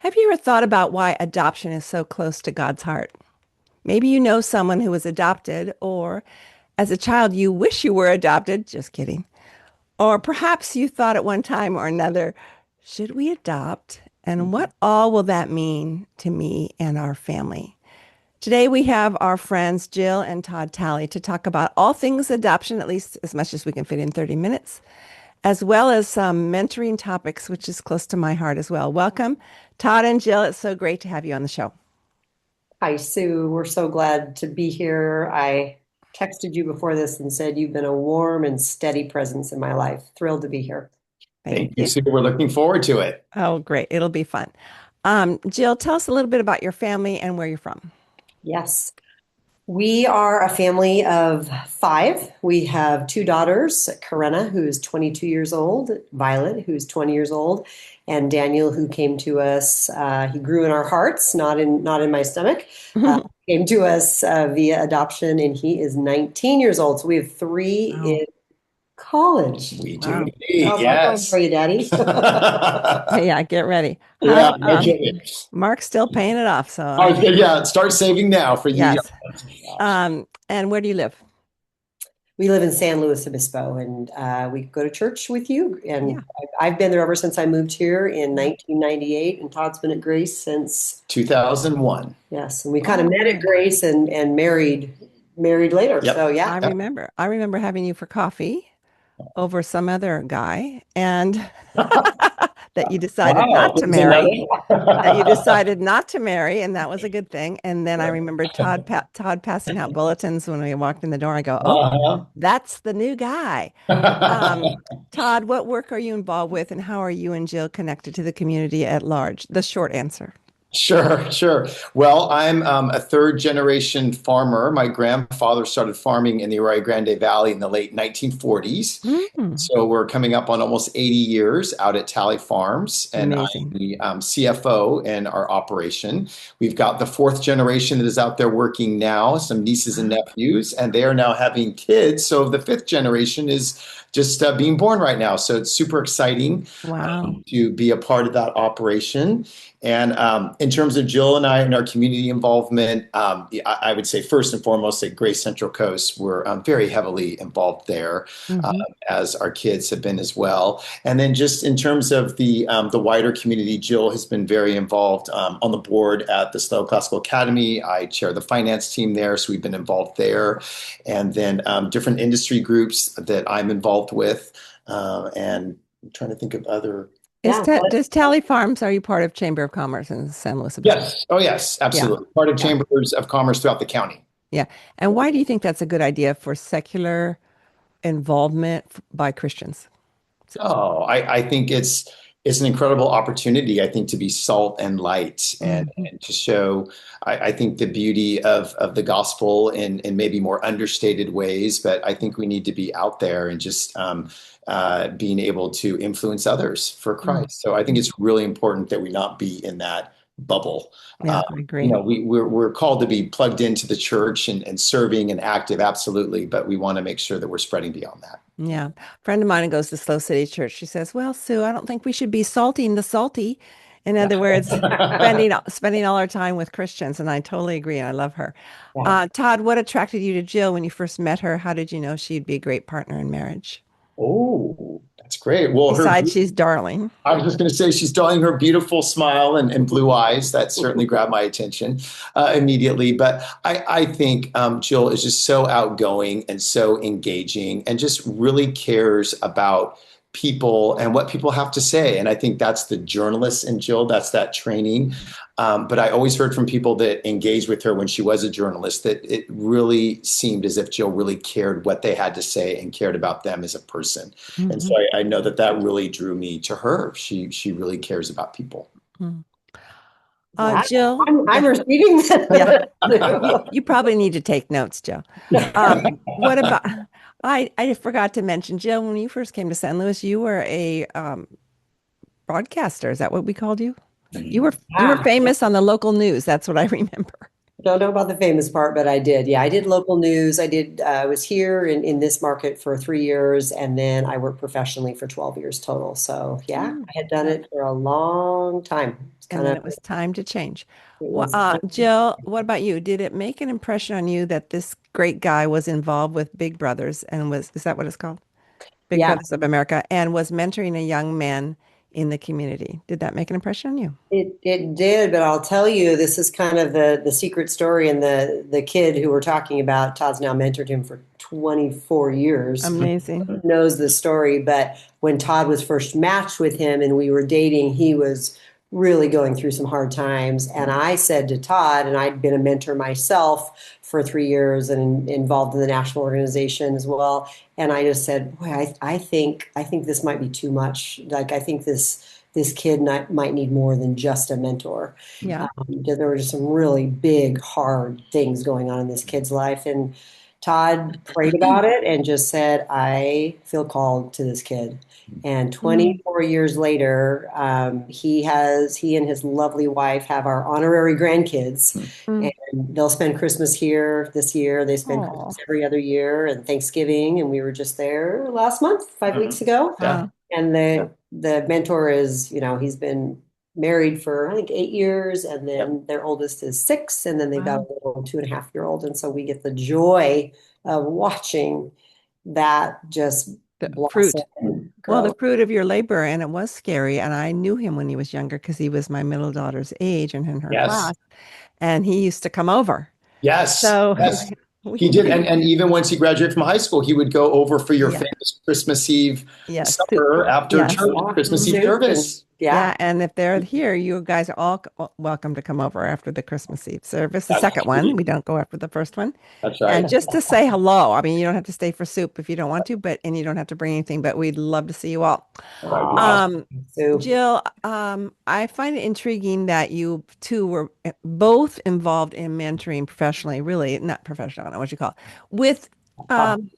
Have you ever thought about why adoption is so close to God's heart? Maybe you know someone who was adopted, or as a child, you wish you were adopted. Just kidding. Or perhaps you thought at one time or another, should we adopt? And what all will that mean to me and our family? Today, we have our friends Jill and Todd Talley to talk about all things adoption, at least as much as we can fit in 30 minutes, as well as some mentoring topics, which is close to my heart as well. Welcome, Todd and Jill. It's so great to have you on the show. Hi, Sue. We're so glad to be here. I texted you before this and said you've been a warm and steady presence in my life. Thrilled to be here. Thank Thank you, you. Sue. We're looking forward to it. Oh, great. It'll be fun. Jill, tell us a little bit about your family and where you're from. Yes, we are a family of five. We have two daughters, Karenna, who's 22 years old, Violet, who's 20 years old, and Daniel, who came to us. He grew in our hearts, not in my stomach. Came to us via adoption, and he is 19 years old. So we have three Wow. in college. We do Wow. indeed. How's that going Yes. for you, Daddy? Yeah, get ready. Yeah, no kidding. Mark's still paying it off. So, Yeah, start saving now for you young yes. ones. And where do you live? We live in San Luis Obispo, and we go to church with you. Yeah. And I've been there ever since I moved here in 1998, and Todd's been at Grace since. 2001. Yes, and we kind of met at Grace and married later. Yep. So yeah. I remember. I remember having you for coffee over some other guy, and that you decided Wow. not to marry. That you decided not to marry, and that was a good thing. And then I remember Todd passing out bulletins when we walked in the door. I go, "Oh, Uh-huh. that's the new guy." Um, Todd, what work are you involved with, and how are you and Jill connected to the community at large? The short answer. Sure, sure. Well, I'm a third generation farmer. My grandfather started farming in the Rio Grande Valley in the late 1940s. Mm, So we're coming up on almost 80 years out at Talley Farms, and I'm amazing. the CFO in our operation. We've got the fourth generation that is out there working now, some nieces and nephews, and they are now having kids. So the fifth generation is just being born right now. So it's super exciting Wow. to be a part of that operation. And in terms of Jill and I and our community involvement, I would say first and foremost at Grace Central Coast, we're very heavily involved there, uh, Hmm. as our kids have been as well. And then just in terms of the wider community, Jill has been very involved on the board at the SLO Classical Academy. I chair the finance team there, so we've been involved there. And then different industry groups that I'm involved with, and I'm trying to think of other. Is Yeah. Ta does Tally Farms, are you part of Chamber of Commerce in San Luis Obispo? Yes. Oh, yes, Yeah, absolutely. Part of yeah, chambers of commerce throughout the county. yeah. And why do you think that's a good idea for secular involvement by Christians? Oh, I think it's an incredible opportunity, I think, to be salt and light Mhm. and to show, I think, the beauty of the gospel in maybe more understated ways. But I think we need to be out there and just being able to influence others for Mm. Christ. So I think it's really important that we not be in that bubble. Yeah, I You agree. know, we're called to be plugged into the church and serving and active, absolutely, but we want to make sure that we're spreading beyond that. Yeah. A friend of mine who goes to Slow City Church, she says, "Well, Sue, I don't think we should be salting the salty." In other words, spending all our time with Christians, and I totally agree. I love her. Yeah. Todd, what attracted you to Jill when you first met her? How did you know she'd be a great partner in marriage? Oh, that's great. Well, Besides, she's darling. I was just going to say, she's darling, her beautiful smile and blue eyes. That certainly grabbed my attention immediately. But I think Jill is just so outgoing and so engaging and just really cares about people and what people have to say. And I think that's the journalist in Jill, that's that training. But I always heard from people that engaged with her when she was a journalist that it really seemed as if Jill really cared what they had to say and cared about them as a person. And so Mhm. I know that that really drew me to her. She really cares about people. Mm. Yeah. Jill, I'm yeah, receiving yeah. You that. you probably need to take notes, Jill. What about? I forgot to mention, Jill, when you first came to San Luis, you were a broadcaster. Is that what we called you? You were Yeah. famous on the local news. That's what I remember. don't know about the famous part, but I did. Yeah, I did local news. I was here in this market for 3 years, and then I worked professionally for 12 years total. So yeah, Mm. I had done Uh, it for a long time. It's And kind then of, it was time to change. it Well, was, Jill, what about you? Did it make an impression on you that this great guy was involved with Big Brothers and is that what it's called? Big yeah, Brothers of America and was mentoring a young man in the community. Did that make an impression on you? it did, but I'll tell you, this is kind of the secret story. And the kid who we're talking about, Todd's now mentored him for 24 years, Amazing. knows the story. But when Todd was first matched with him and we were dating, he was really going through some hard times. And I said to Todd, and I'd been a mentor myself for 3 years and involved in the national organization as well. And I just said, boy, I think this might be too much. Like I think this kid might need more than just a mentor. Yeah. There were just some really big, hard things going on in this kid's life. And Todd prayed about it and just said, I feel called to this kid. And Mm. 24 years later, he and his lovely wife have our honorary grandkids. Mm. And they'll spend Christmas here this year. They spend Oh, Christmas every other year and Thanksgiving. And we were just there last month, 5 weeks ago. Yeah. wow. And the mentor is, he's been married for I think 8 years, and Yep. then their oldest is 6, and then they've got a Wow. little 2.5-year-old, and so we get the joy of watching that just The blossom fruit. and Well, the grow. fruit of your labor, and it was scary. And I knew him when he was younger because he was my middle daughter's age and in her Yes. class. And he used to come over. Yes. So Yes. He did. we, And even once he graduated from high school, he would go over for your yeah, famous Christmas Eve yes, supper after yes. church, Yeah, Christmas Eve Hmm. soup and service. yeah. Yeah, and if they're here, you guys are all welcome to come over after the Christmas Eve service, the That's second one. right. We don't go after the first one. That's And right. just to say hello. I mean, you don't have to stay for soup if you don't want to, and you don't have to bring anything, but we'd love to see you all. That would be awesome. Ah, Um, so Jill, I find it intriguing that you two were both involved in mentoring professionally, really, not professional, I don't know what you call it, with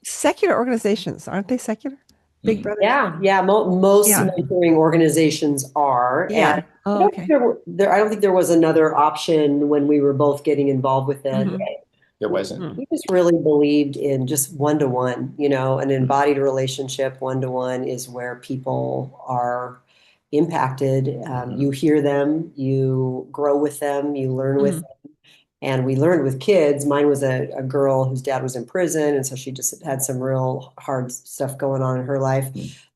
secular organizations. Aren't they secular? Big Mhm. Brothers? yeah, most Yeah. mentoring organizations are, and Yeah. Oh, I don't think okay. I don't think there was another option when we were both getting involved with it. Hmm. There wasn't. Hmm. We just really believed in just one to one, an embodied relationship. One to one is where people are impacted. You hear them, you grow with them, you learn with Hmm. them. And we learned with kids. Mine was a girl whose dad was in prison, and so she just had some real hard stuff going on in her life.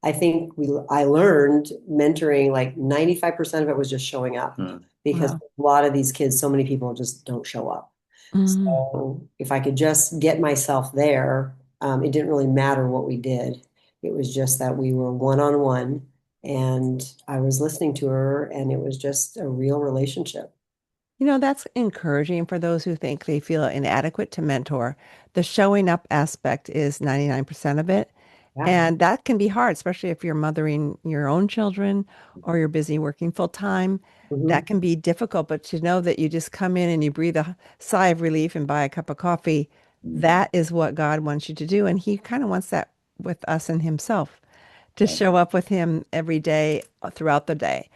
I think I learned mentoring, like 95% of it was just showing up, Mm. because Wow. a lot of these kids, so many people just don't show up. Hmm. So if I could just get myself there, it didn't really matter what we did. It was just that we were one on one, and I was listening to her, and it was just a real relationship. That's encouraging for those who think they feel inadequate to mentor. The showing up aspect is 99% of it. Yeah. And that can be hard, especially if you're mothering your own children or you're busy working full time. That Mhm. can be difficult, but to know that you just come in and you breathe a sigh of relief and buy a cup of coffee, that is what God wants you to do. And He kind of wants that with us and Himself to show up with Him every day throughout the day.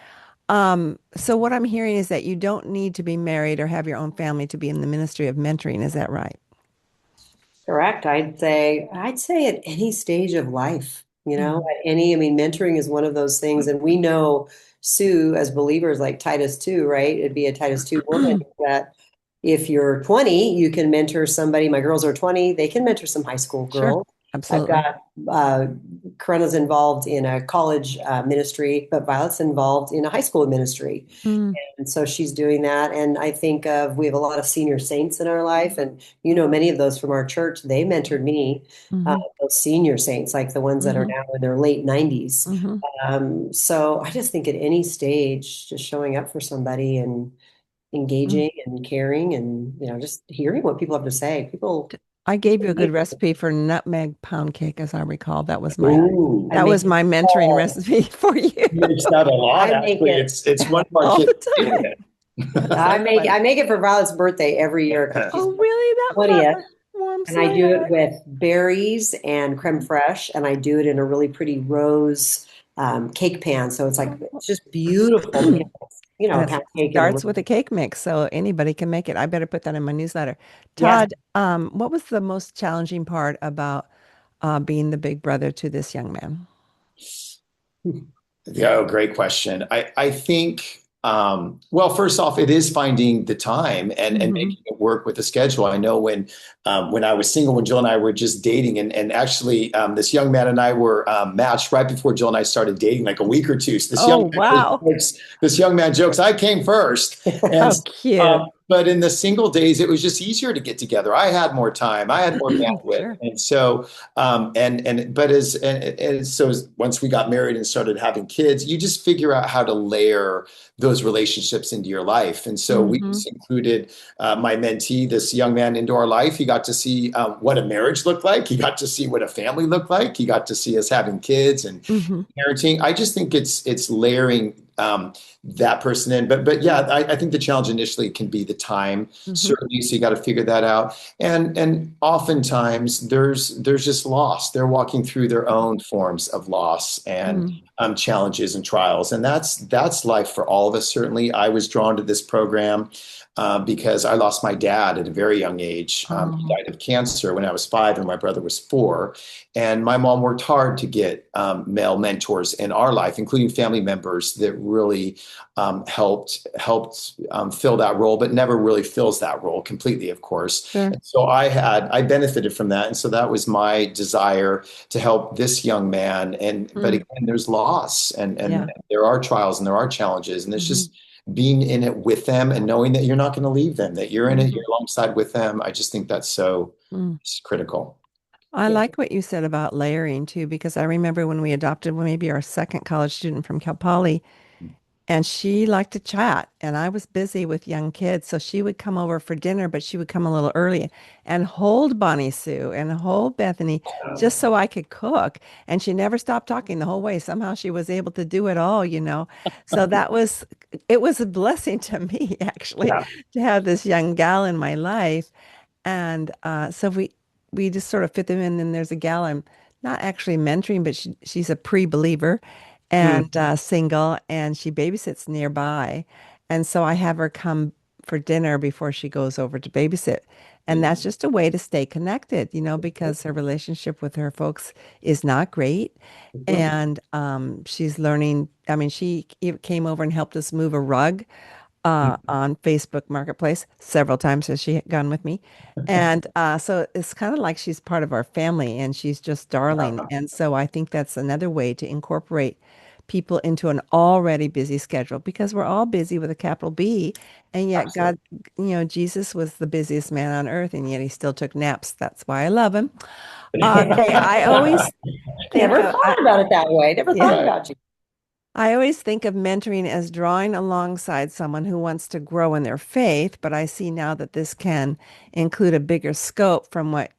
So what I'm hearing is that you don't need to be married or have your own family to be in the ministry of mentoring. Is that right? Correct. I'd say at any stage of life, Mhm. I mean, mentoring is one of those things. And we know, Sue, as believers, like Titus 2, right? It'd be a Titus 2 woman that if you're 20, you can mentor somebody. My girls are 20, they can mentor some high school Sure. girls. I've Absolutely. got Karena's involved in a college ministry, but Violet's involved in a high school ministry. Mm. And so she's doing that. And I think we have a lot of senior saints in our life. And many of those from our church, they mentored me, Hmm. those senior saints, like the ones that are Hmm. now in their late 90s. Hmm. So I just think at any stage, just showing up for somebody and engaging and caring and, just hearing what people have to say. People, I gave you a good recipe for nutmeg pound cake, as I recall. That was my Ooh, I that make was it my mentoring all. recipe for you makes that a lot, I make actually. it. It's one of our all kids' the time. favorite. I So make funny. I make it for Violet's birthday every year because she's Oh, really? That 20th. warms And I my do it heart. with berries and creme fraiche, and I do it in a really pretty rose cake pan. So it's like it's just beautiful. a And it pancake and a starts with a cake mix, so anybody can make it. I better put that in my newsletter. yes. Todd, what was the most challenging part about being the big brother to this young man? Yeah, oh, great question. I think, well, first off, it is finding the time and Hmm. making it work with the schedule. I know when I was single, when Jill and I were just dating, and actually, this young man and I were matched right before Jill and I started dating, like a week or two. So Oh, wow. this young man jokes, I came first, and How cute. but in the single days, it was just easier to get together. I had more time, I had more bandwidth, Sure. and so and but and so once we got married and started having kids, you just figure out how to layer those relationships into your life. And so we Hmm. just included my mentee, this young man, into our life. He got to see what a marriage looked like. He got to see what a family looked like. He got to see us having kids and Hmm. parenting. I just think it's layering that person in. But yeah, I think the challenge initially can be the time, Hmm. certainly. So you got to figure that out. And oftentimes there's just loss. They're walking through their own forms of loss and Hmm. challenges and trials, and that's life for all of us. Certainly, I was drawn to this program because I lost my dad at a very young age. He Oh. died of cancer when I was 5, and my brother was 4. And my mom worked hard to get male mentors in our life, including family members that really helped fill that role, but never really fills that role completely, of course. Sure. And so I benefited from that, and so that was my desire to help this young man. And but Mm. again, there's loss, and Yeah. there are trials and there are challenges, and it's Hmm. just being in it with them and knowing that you're not going to leave them, that you're in it, Hmm. you're alongside with them. I just think that's so Mm. critical. I Yeah. like what you said about layering too, because I remember when we adopted maybe our second college student from Cal Poly, and she liked to chat, and I was busy with young kids, so she would come over for dinner, but she would come a little early and hold Bonnie Sue and hold Bethany just so I could cook. And she never stopped talking the whole way. Somehow she was able to do it all, you know. So it was a blessing to me actually Yeah. to have this young gal in my life. And so we just sort of fit them in. And there's a gal I'm not actually mentoring, but she's a pre-believer Mm. and single, and she babysits nearby. And so I have her come for dinner before she goes over to babysit. And that's just a way to stay connected, you know, because her relationship with her folks is not great. Mhm. And she's learning. I mean, she came over and helped us move a rug on Facebook Marketplace several times has she gone with me. And so it's kind of like she's part of our family and she's just darling. And so I think that's another way to incorporate people into an already busy schedule because we're all busy with a capital B. And yet Absolutely. God, you know, Jesus was the busiest man on earth and yet he still took naps. That's why I love him. Okay, I always think Never of, thought about it that way. Never yeah. thought Right. about you. I always think of mentoring as drawing alongside someone who wants to grow in their faith, but I see now that this can include a bigger scope from what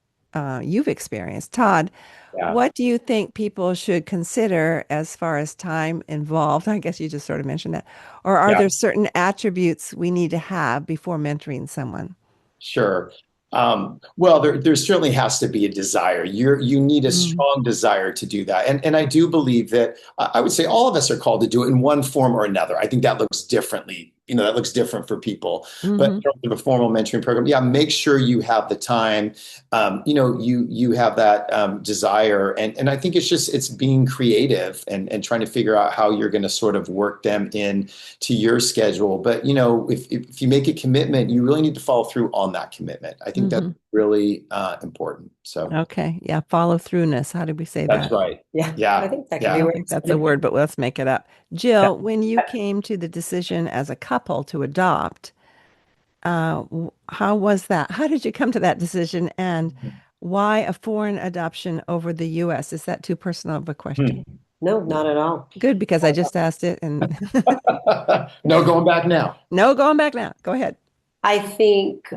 you've experienced. Todd, Yeah. what do you think people should consider as far as time involved? I guess you just sort of mentioned that. Or are Yeah. there certain attributes we need to have before mentoring someone? Sure. Well, there certainly has to be a desire. You need a Mm. strong desire to do that, and I do believe that I would say all of us are called to do it in one form or another. I think that looks differently. You know, that looks different for people. But Hmm. in terms of a formal mentoring program, yeah, make sure you have the time. You have that desire, and I think it's being creative and trying to figure out how you're going to sort of work them in to your schedule. But if you make a commitment, you really need to follow through on that commitment. I think that's Hmm. really important. So Okay. Yeah. Follow throughness. How did we say that's that? right. Yeah, I Yeah, think that could I be yeah, don't what think it's that's a going to word, but let's make it up. yeah. Jill, when you came to the decision as a couple to adopt, how was that? How did you come to that decision, and why a foreign adoption over the U.S.? Is that too personal of a question? Hmm. No, not at all. Good, because I just asked it, and No going back now. no going back now. Go ahead. I think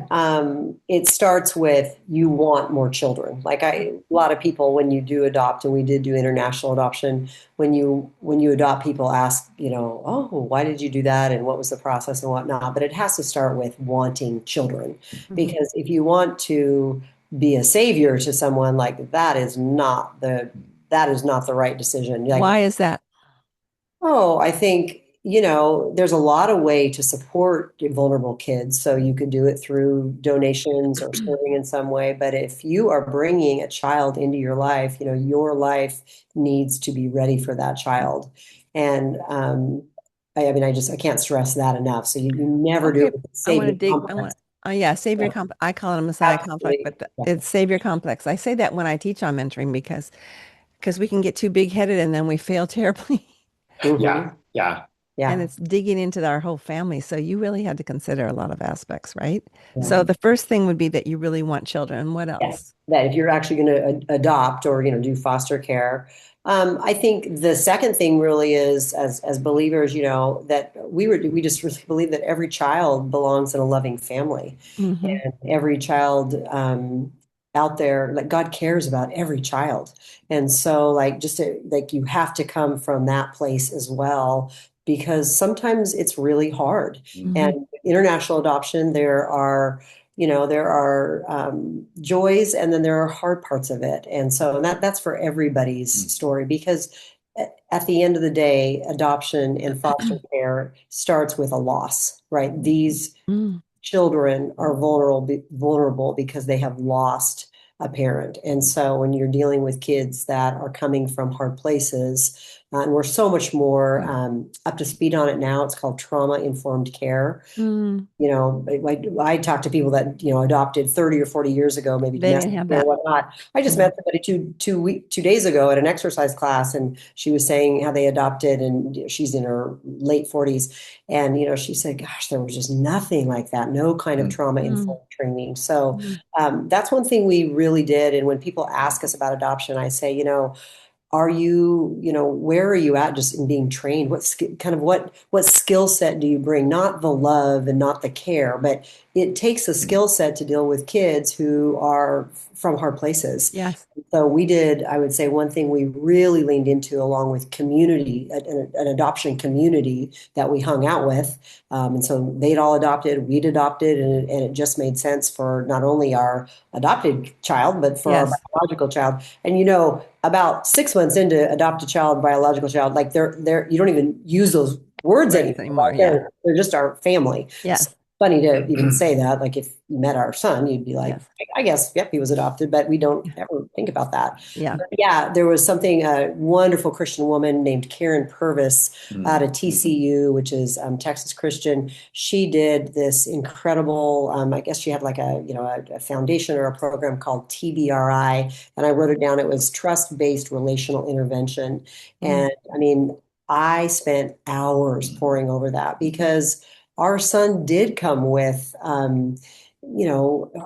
it starts with you want more children. A lot of people, when you do adopt, and we did do international adoption, when you adopt, people ask, oh, why did you do that, and what was the process and whatnot. But it has to start with wanting children, Mhm. because if you want to be a savior to someone, that is not the right decision. Why is that? Oh, I think. there's a lot of way to support vulnerable kids. So you could do it through donations or serving in some way. But if you are bringing a child into your life, your life needs to be ready for that child. And I mean, I can't stress that enough. So you never do Okay, it with I want to savior dig. I complex. want. Yeah, savior Yeah, complex. I call it a Messiah complex, absolutely. but Yeah. it's savior complex. I say that when I teach on mentoring because we can get too big headed and then we fail terribly. Yeah. Hmm. Yeah. And Yeah. it's digging into our whole family. So you really had to consider a lot of aspects, right? Yeah. So the first thing would be that you really want children. What Yes, else? that if you're actually going to adopt or do foster care, I think the second thing really is as believers, that we just really believe that every child belongs in a loving family, Hmm. and every child out there, like God cares about every child, and so like you have to come from that place as well. Because sometimes it's really hard. Hmm. And international adoption, there are joys and then there are hard parts of it. And so that's for everybody's story because at the end of the day, adoption and foster care starts with a loss, right? These Mm. children are vulnerable because they have lost a parent. And so when you're dealing with kids that are coming from hard places, and we're so much more up to speed on it now, it's called trauma-informed care. Mm. I talk to people that, adopted 30 or 40 years ago, maybe They didn't domestically have or that. whatnot. I just Mm. met somebody 2 days ago at an exercise class, and she was saying how they adopted, and she's in her late 40s. And, she said, gosh, there was just nothing like that, no kind of Mm. trauma-informed training. So Mm. that's one thing we really did. And when people ask us about adoption, I say, are you, where are you at just in being trained? What skill set do you bring? Not the love and not the care, but it takes a skill set to deal with kids who are from hard places. Yes. So we did, I would say one thing we really leaned into along with community, an adoption community that we hung out with. And so they'd all adopted, we'd adopted, and it just made sense for not only our adopted child, but for our Yes. biological child. And about 6 months into adopt a child, biological child, like they're you don't even use those words Words anymore. anymore. Like Yeah. they're just our family. So Yes. funny to even say that. Like if you met our son, you'd be like, Yes. I guess, yep, he was adopted, but we don't ever think about that. Yeah. But yeah, there was a wonderful Christian woman named Karen Purvis out of TCU, which is Texas Christian. She did this incredible, I guess she had like a foundation or a program called TBRI, and I wrote it down. It was trust-based relational intervention. Mm. And I mean, I spent hours poring over that because our son did come with,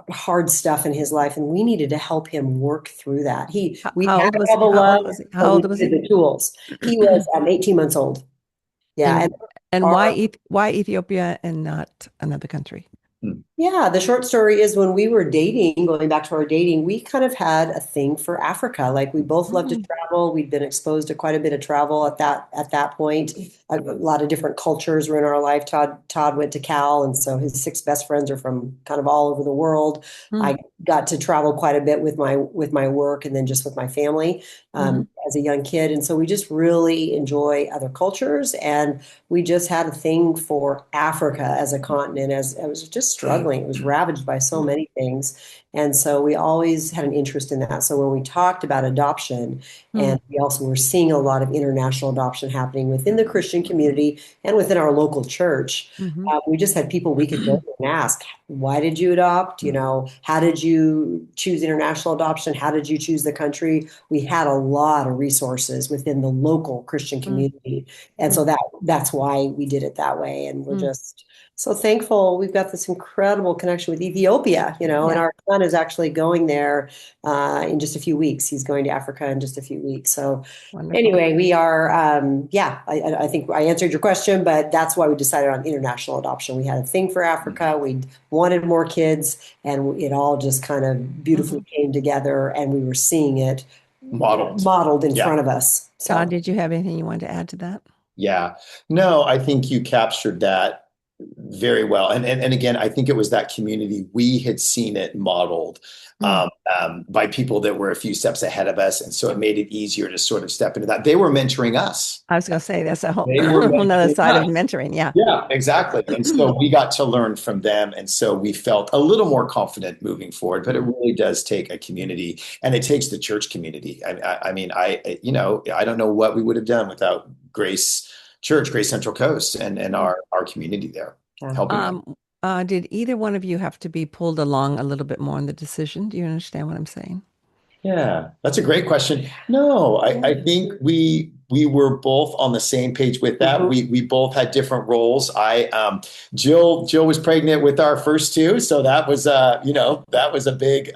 hard stuff in his life, and we needed to help him work through that. We How had old was all he? the How love, old was he? How but we old was needed he? the tools. He was 18 months old. Yeah, And and and our why Ethiopia and not another country? Yeah, the short story is when we were dating, going back to our dating, we kind of had a thing for Africa. Like we both loved to Mm. travel. We'd been exposed to quite a bit of travel at that point. A lot of different cultures were in our life. Todd went to Cal, and so his six best friends are from kind of all over the world. Mm. I got to travel quite a bit with my work and then just with my family Hmm. as a young kid. And so we just really enjoy other cultures, and we just had a thing for Africa as a continent. As I was just struggling, it was ravaged by so many things, and so we always had an interest in that. So when we talked about adoption, Mm. and we also were seeing a lot of international adoption happening within the Christian community and within our local church, Hmm. we just had people we could go to and ask, why did you adopt? How did you choose international adoption? How did you choose the country? We had a lot of resources within the local Christian Mm. community. And Mm. so that's why we did it that way. And we're Mm. just so thankful. We've got this incredible connection with Ethiopia, and Yeah. our son is actually going there in just a few weeks. He's going to Africa in just a few weeks. So Wonderful. anyway, we are, yeah, I think I answered your question, but that's why we decided on international adoption. We had a thing for Africa. We wanted more kids, and it all just kind of beautifully Hmm. came together, and we were seeing it modeled in Yeah. front of us. Todd, So, did you have anything you wanted to add to that? Yeah. No, I think you captured that Very well. And again, I think it was that community. We had seen it modeled Mm. by people that were a few steps ahead of us. And so it made it easier to sort of step into that. They were mentoring us. I was going to say that's a whole, They were whole nother mentoring side of us. mentoring. Yeah. Yeah, exactly. And so we got to learn from them. And so we felt a little more confident moving forward. But it really does take a community, and it takes the church community. I mean, I don't know what we would have done without Grace Church, Grace Central Coast, and our community there Yeah. helping us. Did either one of you have to be pulled along a little bit more in the decision? Do you understand what I'm saying? Yeah, that's a great question. No, I think we were both on the same page with that. Mhm. We both had different roles. Jill was pregnant with our first two, so that was that was a big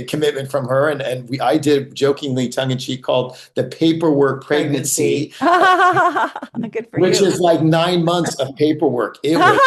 commitment from her. And I did jokingly tongue in cheek called the paperwork pregnancy, Good for which you. is like 9 months of paperwork. It was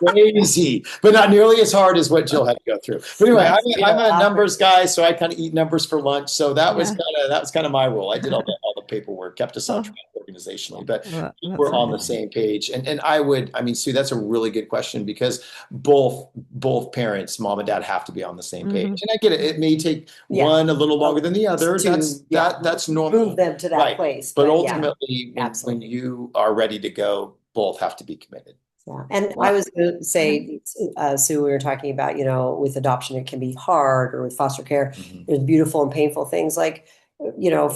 crazy, but not nearly as hard as what Jill had to go through. But anyway, I'm a numbers guy, so I kind of eat numbers for lunch. So Yeah. that was kind of my role. I did all the paperwork, kept us on Oh, track organizationally, but we that's were on the nice. same page. And I mean, Sue, that's a really good question because both parents, mom and dad, have to be on the same page. Hmm. And I get it. It may take Yeah. one a little longer than the other. To That's normal. move them to that Right. place. But yeah, ultimately, when absolutely. you are ready to go, both have to be committed. Yeah. And I Well, was going to say, Sue, we were talking about, with adoption, it can be hard, or with foster care, Mhm. there's beautiful and painful things. Like,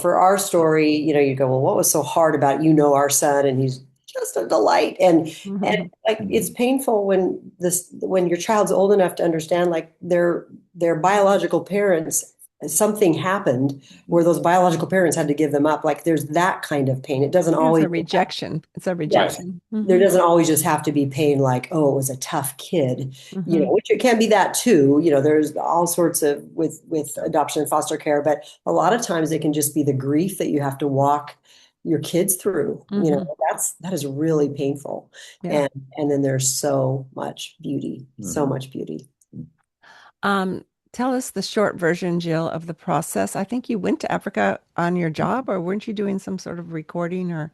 for our story, you go, well, what was so hard about, our son, and he's just a delight. And mhm. like, it's painful when your child's old enough to understand, like, their biological parents, something happened where those biological parents had to give them up. Like, there's that kind of pain. It doesn't Yeah, it's always. a rejection. It's a Right. rejection. There Hmm. doesn't always just have to be pain like, oh, it was a tough kid, Hmm. which it can be that too. There's all sorts of with adoption and foster care, but a lot of times it can just be the grief that you have to walk your kids through. Hmm. That is really painful. Yeah. And then there's so much beauty, so Mhm. much beauty. Um, Tell us the short version, Jill, of the process. I think you went to Africa on your job, or weren't you doing some sort of recording, or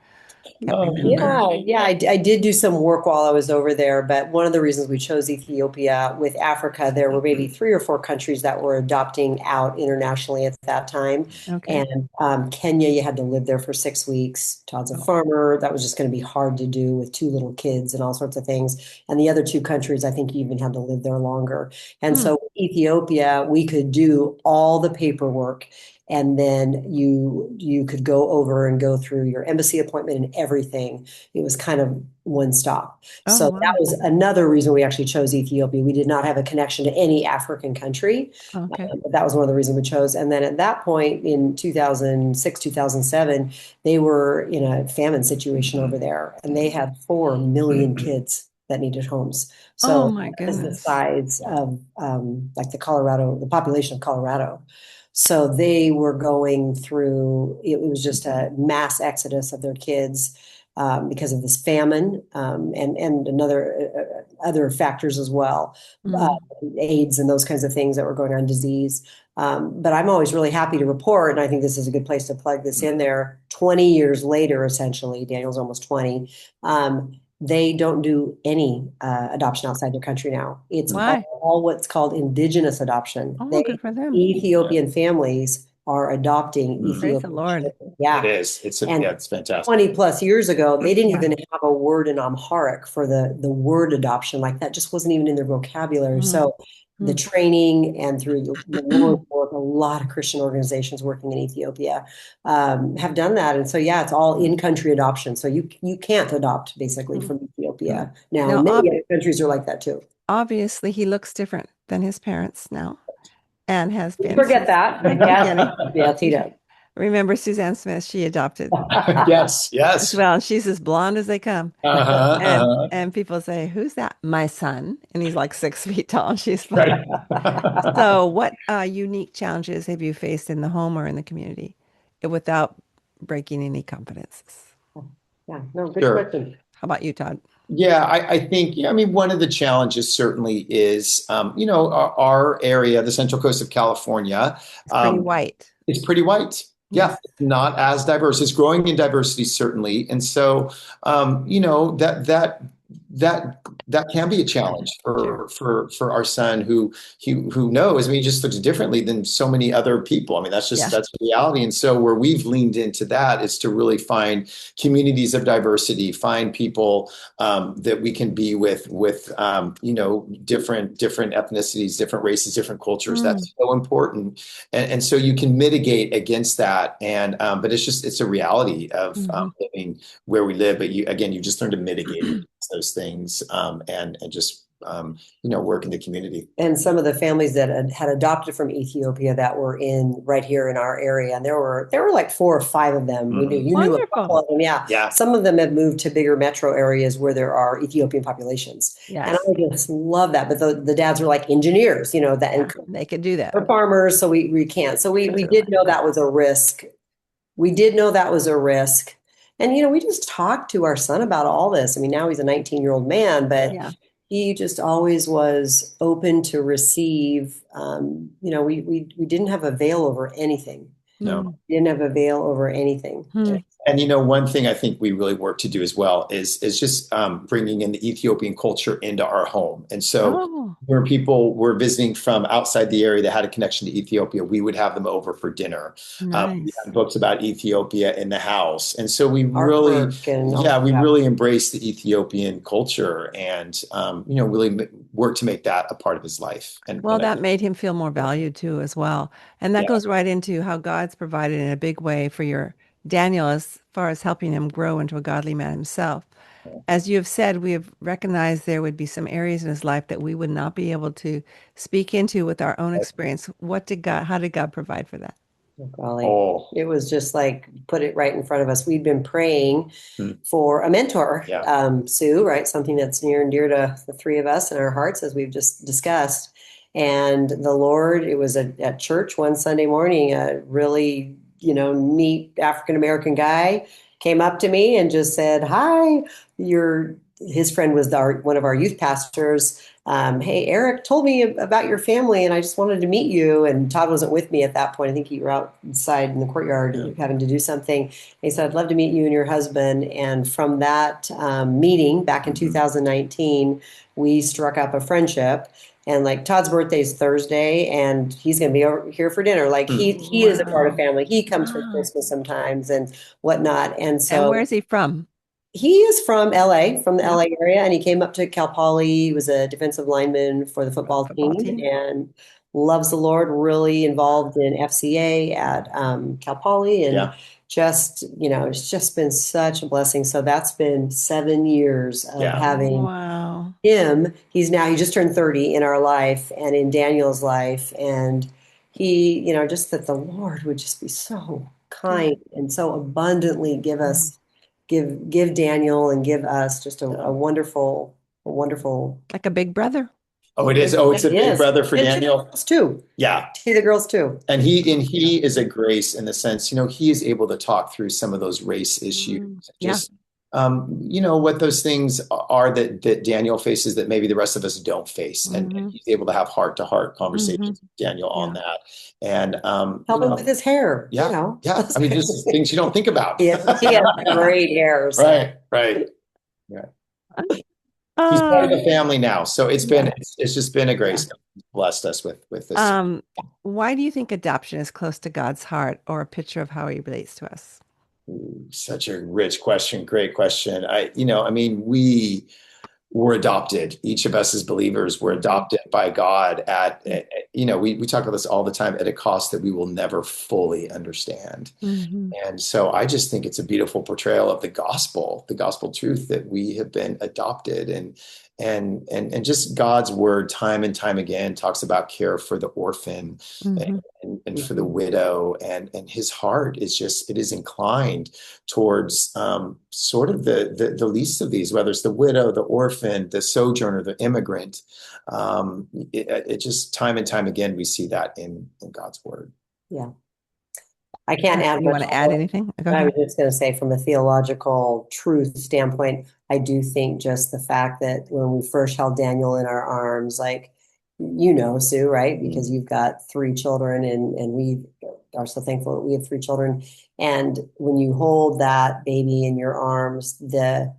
can't remember. Yeah, I did do some work while I was over there, but one of the reasons we chose Ethiopia with Africa, there were maybe 3 or 4 countries that were adopting out internationally at that time. Okay. And Kenya, you had to live there for 6 weeks. Todd's a Oh. farmer. That was just going to be hard to do with 2 little kids and all sorts of things. And the other 2 countries, I think you even had to live there longer. And Hmm. so Ethiopia, we could do all the paperwork, and then you could go over and go through your embassy appointment and everything. It was kind of one stop. Oh, So that wow. was another reason we actually chose Ethiopia. We did not have a connection to any African country, Okay. but that was one of the reasons we chose. And then at that point in 2006, 2007, they were in a famine situation over there, and they had 4 million kids that needed homes. Oh, So my that is the goodness. size of like the population of Colorado. So they were going through, it was just a mass exodus of their kids because of this famine, and other factors as well, uh, Mm. AIDS and those kinds of things that were going on, disease. But I'm always really happy to report, and I think this is a good place to plug this in there. 20 years later, essentially, Daniel's almost 20. They don't do any adoption outside their country now. It's Why? all what's called indigenous adoption. Oh, good for them. Ethiopian families are adopting Praise the Ethiopian Lord. children. It Yeah. is. And It's fantastic. 20 plus years ago, they didn't Yeah. even have a word in Amharic for the word adoption. Like, that just wasn't even in their vocabulary. Mm. So the Mm. training, and through the Lord's work, a lot of Christian organizations working in Ethiopia have done that. And so, yeah, it's all in-country adoption. So you can't adopt basically Mm. from Ethiopia now. Now, And many other countries are like that too. obviously, he looks different than his parents now and has You been forget since that. the beginning. Yes, yes, he does. Remember Suzanne Smith? She adopted Yes, as yes. well, and she's as blonde as they come. Uh-huh, And uh-huh. and people say, "Who's that?" My son, and he's like 6 feet tall, and she's Right. like. So, what unique challenges have you faced in the home or in the community without breaking any confidences? Yeah, no, good Sure. question. How about you, Todd? Yeah, I think, I mean, one of the challenges certainly is, our area, the Central Coast of California, It's pretty white. is pretty white. Yeah, Yes. not as diverse. It's growing in diversity, certainly. And so, that that can be a challenge for our son who knows. I mean, he just looks differently than so many other people. I mean, that's reality. And so where we've leaned into that is to really find communities of diversity, find people that we can be with different ethnicities, different races, different cultures. That's so important. And so you can mitigate against that. And but it's a reality of living where we live. But you just learn to mitigate those things and just work in the community. And some of the families that had adopted from Ethiopia that were right here in our area, and there were like 4 or 5 of them. We knew you knew a couple of them, yeah. Some of them have moved to bigger metro areas where there are Ethiopian populations, and I just love that. But the dads were like engineers, that and they could do that. They're farmers, so we can't. So we did know that was a risk. We did know that was a risk, and we just talked to our son about all this. I mean, now he's a 19-year-old man, but. Yeah. He just always was open to receive. We didn't have a veil over anything. No, we didn't have a veil over anything. And one thing I think we really work to do as well is just bringing in the Ethiopian culture into our home. And so where people were visiting from outside the area that had a connection to Ethiopia, we would have them over for dinner. Nice. We had books about Ethiopia in the house. And so we really, really embrace the Ethiopian culture and, really work to make that a part of his life. And that made him feel more valued too, as well. And that goes right into how God's provided in a big way for your Daniel as far as helping him grow into a godly man himself. As you have said, we have recognized there would be some areas in his life that we would not be able to speak into with our own experience. How did God provide for that? It was just like put it right in front of us. We'd been praying for a mentor, Sue, right? Something that's near and dear to the 3 of us in our hearts, as we've just discussed. And the Lord, it was at church one Sunday morning, a really neat African-American guy came up to me and just said, "Hi, his friend was one of our youth pastors. Hey, Eric told me about your family and I just wanted to meet you." And Todd wasn't with me at that point. I think you were outside in the courtyard having to do something. He said, "I'd love to meet you and your husband." And from that meeting back in 2019, we struck up a friendship. And like Todd's birthday is Thursday, and he's going to be over here for dinner. Like he is a part of family. He comes for Christmas sometimes and whatnot. And so, and where is he from? He is from LA, from the LA area, and he came up to Cal Poly. He was a defensive lineman for the football team and loves the Lord. Really involved in FCA at Cal Poly, and it's just been such a blessing. So that's been 7 years of having him. He just turned 30 in our life and in Daniel's life. And he, just that the Lord would just be so kind and so abundantly give Daniel and give us just a wonderful, like a big brother. Oh, it is. Oh, it's a big brother for Daniel. The girls too. Yeah. See the girls too. And he is a Grace in the sense, he is able to talk through some of those race issues. What those things are that Daniel faces that maybe the rest of us don't face. And he's able to have heart-to-heart conversations with Daniel on that. And help him with his hair. Yeah. I mean, just things you don't think about. He has great hair. So. Right. He's part of the family now. So it's just been a grace. Blessed us with this. Why do you think adoption is close to God's heart, or a picture of how he relates to us? Ooh, such a rich question. Great question. We were adopted. Each of us as believers were adopted by God we talk about this all the time, at a cost that we will never fully understand. And so I just think it's a beautiful portrayal of the gospel truth that we have been adopted, and just God's word time and time again talks about care for the orphan and for the widow, and his heart is it is inclined towards sort of the least of these, whether it's the widow, the orphan, the sojourner, the immigrant. It just time and time again we see that in God's word. Yeah. I can't add. You want to add anything? I was just going to say, from a theological truth standpoint, I do think just the fact that when we first held Daniel in our arms, like, Sue, right? Because you've got 3 children and we are so thankful that we have 3 children. And when you hold that baby in your arms, the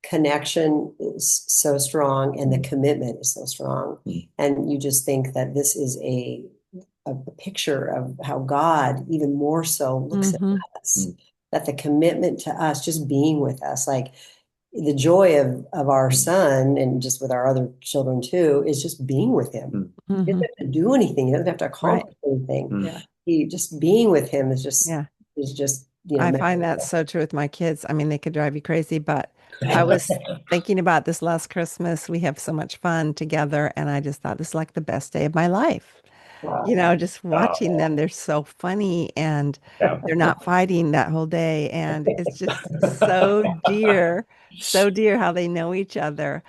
connection is so strong and the commitment is so strong. And you just think that this is a picture of how God even more so looks at us, that the commitment to us, just being with us, like the joy of our son and just with our other children too, is just being with him. He doesn't have to do anything. He doesn't have to accomplish anything. Yeah. He just being with him is just, Yeah. you know, I find that so true with my kids. I mean, they could drive you crazy, but I was thinking about this last Christmas. We have so much fun together, and I just thought this is like the best day of my life. You know, just watching them, they're so funny and they're not fighting that whole day. And it's just so dear how they know each other.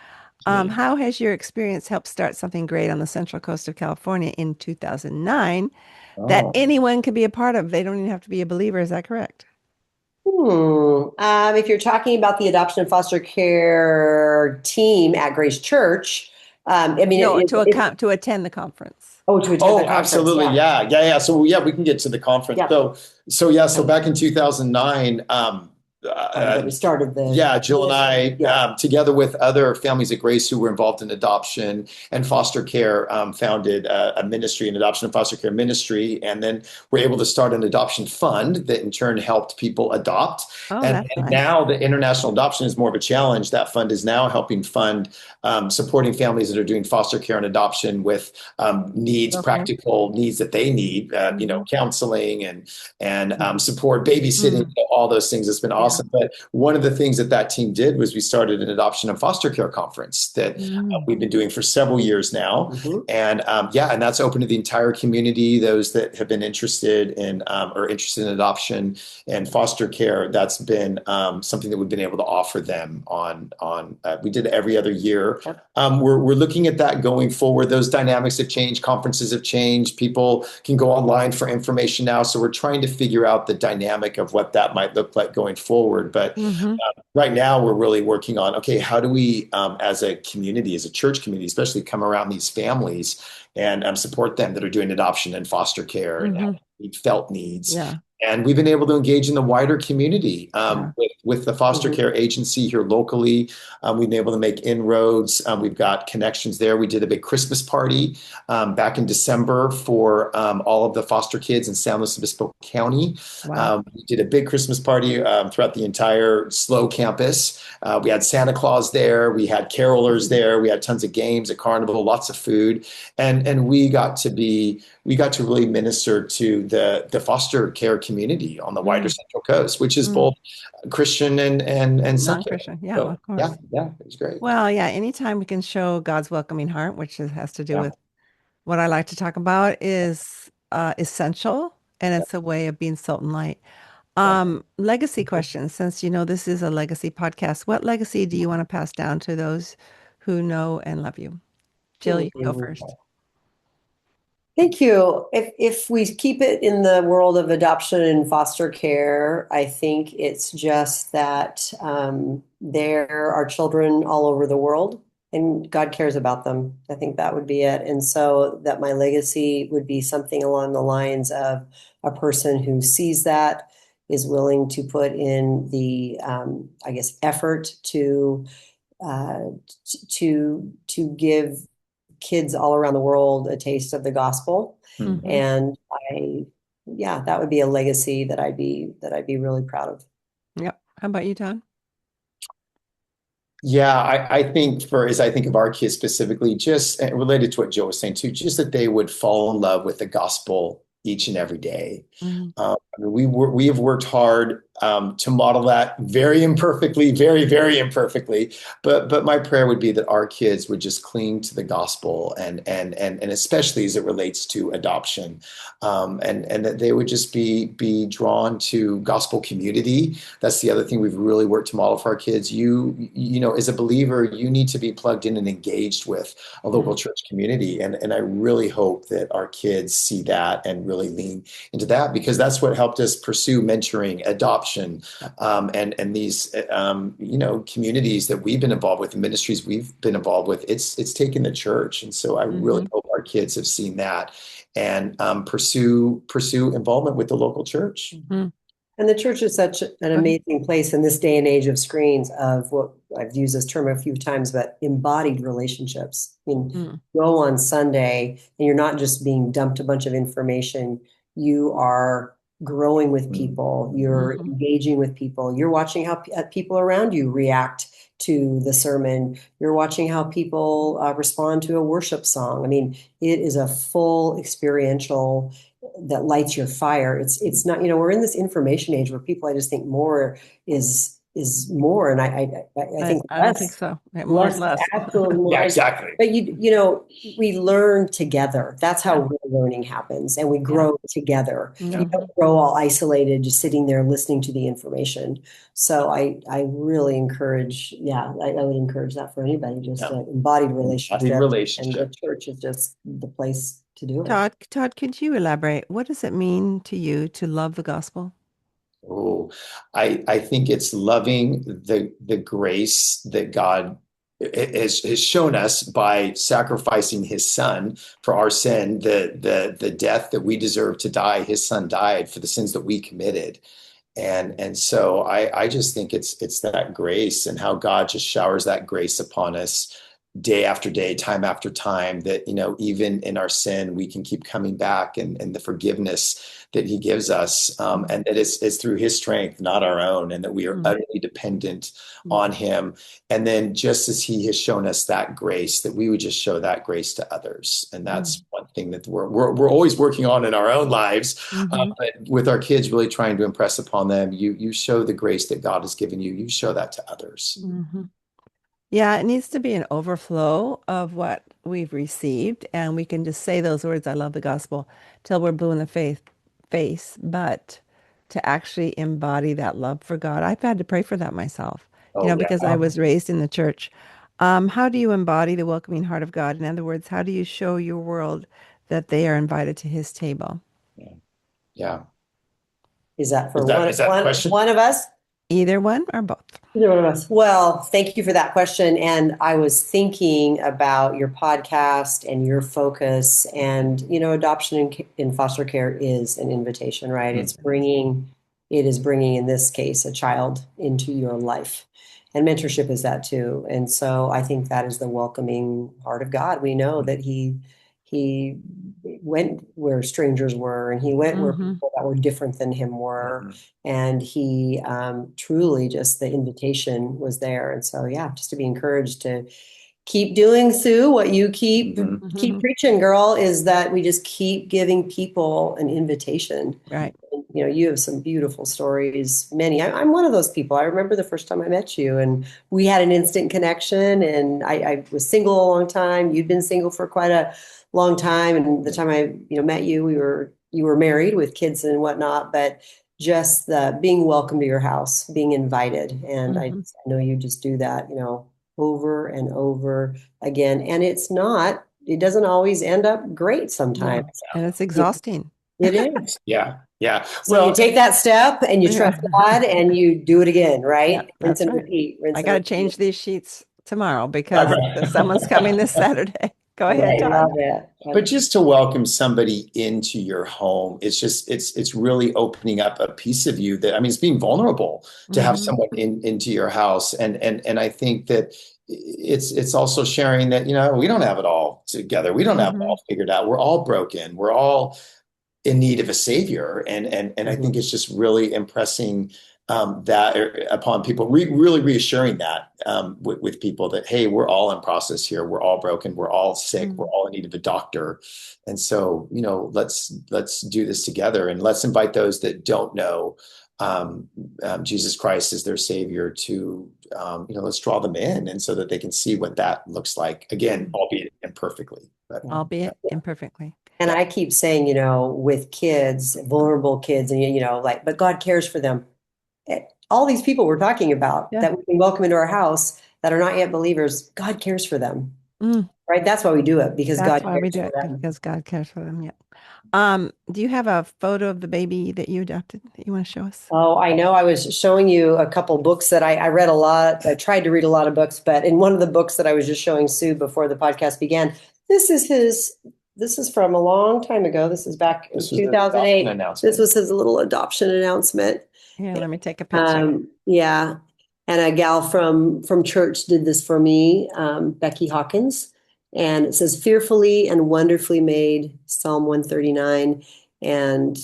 How has your experience helped start something great on the Central Coast of California in 2009 that anyone could be a part of? They don't even have to be a believer. Is that correct? If you're talking about the adoption and foster care team at Grace Church, I mean, No, to attend the conference. to attend the Oh, conference, absolutely. Yeah. So yeah, we can get to the conference. Yeah. So back in 2009, that we started Jill and I, Yeah. together with other families at Grace who were involved in adoption and foster care, founded a ministry, an adoption and foster care ministry, and then we're able to start an adoption fund that in turn helped people adopt. Oh, and that's nice. now the international adoption is more of a challenge. That fund is now helping fund supporting families that are doing foster care and adoption with needs, practical needs that they need, counseling and support, babysitting, all those things. It's been awesome. But one of the things that team did was we started an adoption and foster care conference that we've been doing for several years now. And and that's open to the entire community, those that have been interested in adoption and foster care. That's been something that we've been able to offer them on we did it every other year. We're looking at that going forward. Those dynamics have changed. Conferences have changed. People can go online for information now. So we're trying to figure out the dynamic of what that might look like going forward. But right now we're really working on, okay, how do we, as a community, as a church community, especially come around these families and support them that are doing adoption and foster care and have felt needs. And we've been able to engage in the wider community with the foster care agency here locally. We've been able to make inroads. We've got connections there. We did a big Christmas party back in December for all of the foster kids in San Luis Obispo County. We did a big Christmas party throughout the entire SLO campus. We had Santa Claus there. We had carolers there. We had tons of games, a carnival, lots of food. And we got to really minister to the foster care community on the wider Central Coast, which is both Christian and non-Christian. So, of course. It was great. Well, anytime we can show God's welcoming heart, which has to do with what I like to talk about, is essential, and it's a way of being salt and light. Legacy questions, since this is a legacy podcast. What legacy do you want to pass down to those who know and love you? Jill, you can go first. Thank you. If we keep it in the world of adoption and foster care, I think it's just that there are children all over the world and God cares about them. I think that would be it. And so that my legacy would be something along the lines of a person who sees that, is willing to put in the, effort to give kids all around the world a taste of the gospel. And that would be a legacy that I'd be really proud of. Yep. How about you, Todd? Yeah, I think as I think of our kids specifically, just related to what Jill was saying too, just that they would fall in love with the gospel each and every day. We have worked hard to model that very imperfectly, very, very imperfectly. But my prayer would be that our kids would just cling to the gospel and especially as it relates to adoption, and that they would just be drawn to gospel community. That's the other thing we've really worked to model for our kids. You know, as a believer, you need to be plugged in and engaged with a local church community. And I really hope that our kids see that and really lean into that, because that's what helped us pursue mentoring, adoption, and these communities that we've been involved with, the ministries we've been involved with. It's taken the church, and so I really hope our kids have seen that and pursue involvement with the local church. And the church is such an amazing place in this day and age of screens, of what I've used this term a few times, but embodied relationships. I mean, go on Sunday and you're not just being dumped a bunch of information. You are growing with people. You're engaging with people. You're watching how people around you react to the sermon. You're watching how people respond to a worship song. I mean, it is a full experiential that lights your fire. It's not, we're in this information age where people, I just think more is more. And I think I don't think so. More is less. Absolutely more. Yeah, exactly. But we learn together. That's how real learning happens, and we grow together. You don't grow all isolated, just sitting there listening to the information. So I really encourage, I would encourage that for anybody, just an embodied relationship. And the church is just the place to do it. Todd, could you elaborate? What does it mean to you to love the gospel? Oh, I think it's loving the grace that God has shown us by sacrificing his son for our sin, the death that we deserve to die. His son died for the sins that we committed. And so I just think it's that grace, and how God just showers that grace upon us day after day, time after time, that, even in our sin, we can keep coming back, and the forgiveness that he gives us, and that it's through his strength, not our own, and that we are utterly dependent on him. And then just as he has shown us that grace, that we would just show that grace to others. And that's one thing that we're always working on in our own lives, but with our kids, really trying to impress upon them, you show the grace that God has given you, you show that to others. Yeah, it needs to be an overflow of what we've received, and we can just say those words, I love the gospel, till we're blue in the face, but to actually embody that love for God. I've had to pray for that myself, because I was raised in the church. How do you embody the welcoming heart of God? In other words, how do you show your world that they are invited to his table? Yeah. Is that for one of us? Either one or both? Either one of us. Well, thank you for that question. And I was thinking about your podcast and your focus, and, adoption in foster care is an invitation, right? It is bringing, in this case, a child into your life. And mentorship is that too. And so I think that is the welcoming heart of God. We know that he went where strangers were, and he went where people that were different than him were. And he truly, just the invitation was there. And so, just to be encouraged to keep doing, Sue, what you keep preaching, girl, is that we just keep giving people an invitation. Right. And, you have some beautiful stories, many. I'm one of those people. I remember the first time I met you, and we had an instant connection, and I was single a long time. You'd been single for quite a long time. And the time I, met you, you were married with kids and whatnot, but just the being welcome to your house, being invited. And I know you just do that, over and over again. And it doesn't always end up great sometimes. No. And it's exhausting. It is. Yeah. So you take that step and you trust God and you do it again, right? Yeah, rinse and repeat. I got to change these sheets tomorrow because someone's coming this Saturday. Go ahead, Todd. Love it. But just to welcome somebody into your home, it's really opening up a piece of you that, it's being vulnerable to have someone into your house. And I think that it's also sharing that, we don't have it all together. We don't have it all figured out. We're all broken. We're all in need of a savior. And I think it's just really impressing that upon people, really reassuring that with people that, hey, we're all in process here. We're all broken. We're all sick. We're all in need of a doctor. And so, let's do this together, and let's invite those that don't know Jesus Christ as their savior to, let's draw them in, and so that they can see what that looks like. Again, albeit imperfectly. Imperfectly. And I keep saying, with kids, vulnerable kids, and, but God cares for them. All these people we're talking about that we can welcome into our house that are not yet believers, God cares for them. Right? That's why we do it, because God cares for them. Because God cares for them. Yeah. Do you have a photo of the baby that you adopted that you want to show us? Oh, I know. I was showing you a couple books that I read a lot. I tried to read a lot of books, but in one of the books that I was just showing Sue before the podcast began, this is from a long time ago. This is back in 2008. This was his little adoption announcement. Here, let me take a picture. Yeah. And a gal from church did this for me, Becky Hawkins. And it says, fearfully and wonderfully made, Psalm 139. And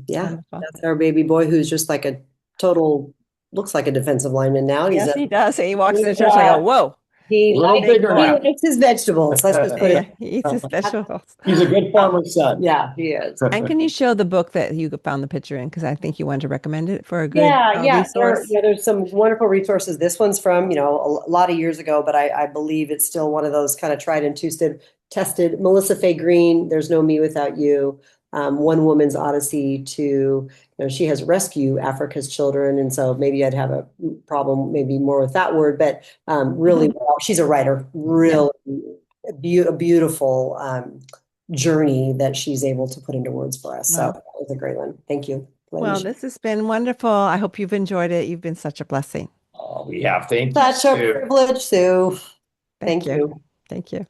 yeah, Wonderful. that's our baby boy who's just like a total, looks like a defensive lineman now. He's Yes, a he does. He walks in the church. I go, whoa. he A little likes, bigger he now. likes his vegetables. Let's just put Yeah, it. he eats his vegetables. He's a good farmer's son. Yeah, he is. And can you show the book that you found the picture in? Because I think you wanted to recommend it for a good Yeah. resource. There's some wonderful resources. This one's from, a lot of years ago, but I believe it's still one of those kind of tried and tested. Melissa Fay Green, There's No Me Without You. One Woman's Odyssey to, she has Rescue Africa's Children. And so maybe I'd have a problem maybe more with that word, but really, well, she's a writer, really a beautiful journey that she's able to put into words for us. So Wow. that was a great one. Thank you. Well, this has been wonderful. I hope you've enjoyed it. You've been such a blessing. Oh, we have. Thank you, Such a Sue. privilege, Sue. Thank Thank you. you. Thank you.